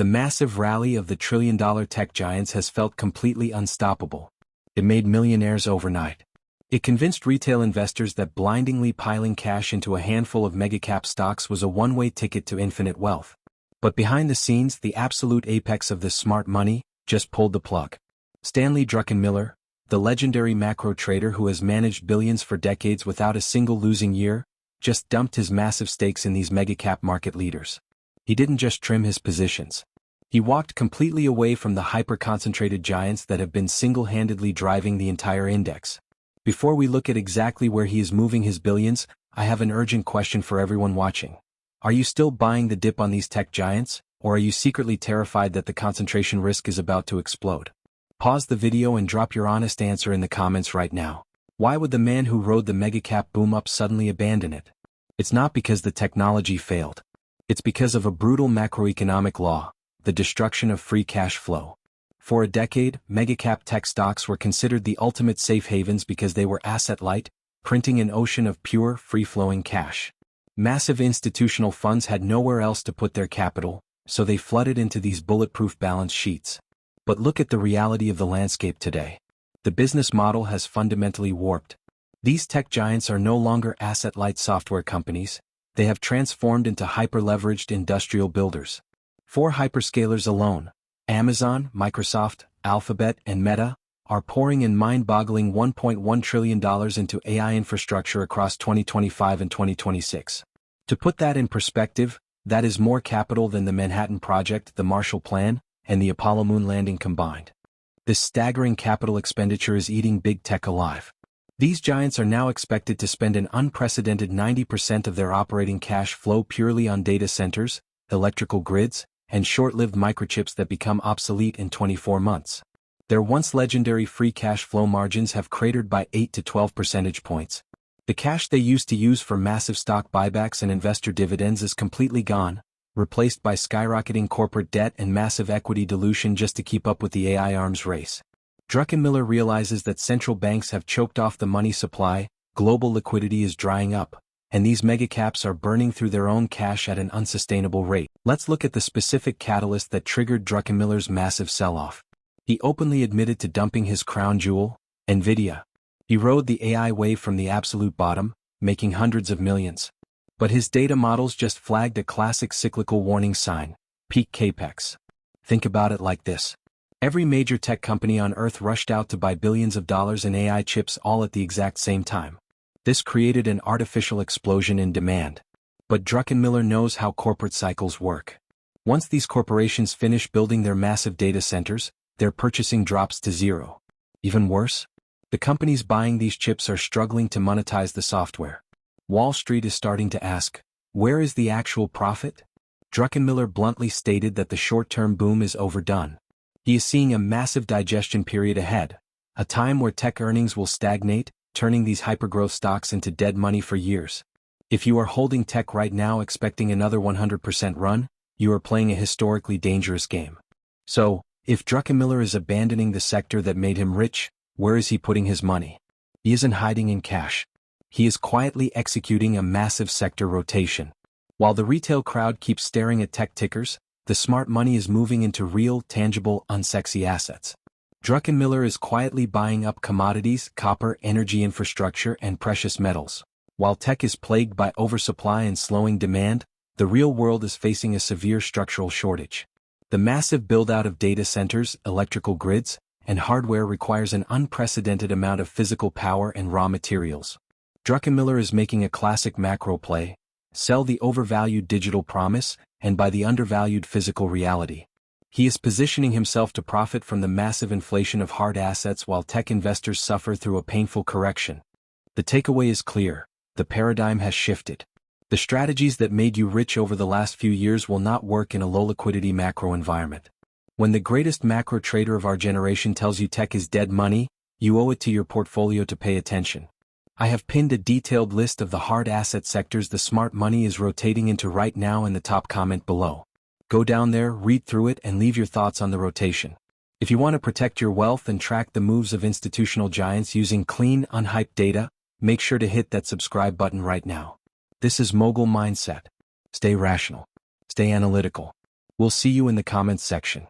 The massive rally of the trillion-dollar tech giants has felt completely unstoppable. It made millionaires overnight. It convinced retail investors that blindingly piling cash into a handful of mega-cap stocks was a one-way ticket to infinite wealth. But behind the scenes, the absolute apex of this smart money just pulled the plug. Stanley Druckenmiller, the legendary macro trader who has managed billions for decades without a single losing year, just dumped his massive stakes in these mega-cap market leaders. He didn't just trim his positions. He walked completely away from the hyper-concentrated giants that have been single-handedly driving the entire index. Before we look at exactly where he is moving his billions, I have an urgent question for everyone watching. Are you still buying the dip on these tech giants, or are you secretly terrified that the concentration risk is about to explode? Pause the video and drop your honest answer in the comments right now. Why would the man who rode the mega-cap boom up suddenly abandon it? It's not because the technology failed. It's because of a brutal macroeconomic law, the destruction of free cash flow. For a decade, mega-cap tech stocks were considered the ultimate safe havens because they were asset-light, printing an ocean of pure, free-flowing cash. Massive institutional funds had nowhere else to put their capital, so they flooded into these bulletproof balance sheets. But look at the reality of the landscape today. The business model has fundamentally warped. These tech giants are no longer asset-light software companies. They have transformed into hyper-leveraged industrial builders. 4 hyperscalers alone, Amazon, Microsoft, Alphabet, and Meta, are pouring in mind-boggling $1.1 trillion into AI infrastructure across 2025 and 2026. To put that in perspective, that is more capital than the Manhattan Project, the Marshall Plan, and the Apollo moon landing combined. This staggering capital expenditure is eating big tech alive. These giants are now expected to spend an unprecedented 90% of their operating cash flow purely on data centers, electrical grids, and short-lived microchips that become obsolete in 24 months. Their once legendary free cash flow margins have cratered by 8 to 12 percentage points. The cash they used to use for massive stock buybacks and investor dividends is completely gone, replaced by skyrocketing corporate debt and massive equity dilution just to keep up with the AI arms race. Druckenmiller realizes that central banks have choked off the money supply, global liquidity is drying up, and these megacaps are burning through their own cash at an unsustainable rate. Let's look at the specific catalyst that triggered Druckenmiller's massive sell-off. He openly admitted to dumping his crown jewel, Nvidia. He rode the AI wave from the absolute bottom, making hundreds of millions. But his data models just flagged a classic cyclical warning sign: peak capex. Think about it like this. Every major tech company on Earth rushed out to buy billions of dollars in AI chips all at the exact same time. This created an artificial explosion in demand. But Druckenmiller knows how corporate cycles work. Once these corporations finish building their massive data centers, their purchasing drops to zero. Even worse, the companies buying these chips are struggling to monetize the software. Wall Street is starting to ask, where is the actual profit? Druckenmiller bluntly stated that the short-term boom is overdone. He is seeing a massive digestion period ahead, a time where tech earnings will stagnate, turning these hypergrowth stocks into dead money for years. If you are holding tech right now expecting another 100% run, you are playing a historically dangerous game. So, if Druckenmiller is abandoning the sector that made him rich, where is he putting his money? He isn't hiding in cash. He is quietly executing a massive sector rotation. While the retail crowd keeps staring at tech tickers, the smart money is moving into real, tangible, unsexy assets. Druckenmiller is quietly buying up commodities, copper, energy infrastructure, and precious metals. While tech is plagued by oversupply and slowing demand, the real world is facing a severe structural shortage. The massive build-out of data centers, electrical grids, and hardware requires an unprecedented amount of physical power and raw materials. Druckenmiller is making a classic macro play: sell the overvalued digital promise and buy the undervalued physical reality. He is positioning himself to profit from the massive inflation of hard assets while tech investors suffer through a painful correction. The takeaway is clear: the paradigm has shifted. The strategies that made you rich over the last few years will not work in a low-liquidity macro environment. When the greatest macro trader of our generation tells you tech is dead money, you owe it to your portfolio to pay attention. I have pinned a detailed list of the hard asset sectors the smart money is rotating into right now in the top comment below. Go down there, read through it, and leave your thoughts on the rotation. If you want to protect your wealth and track the moves of institutional giants using clean, unhyped data, make sure to hit that subscribe button right now. This is Mogul Mindset. Stay rational. Stay analytical. We'll see you in the comments section.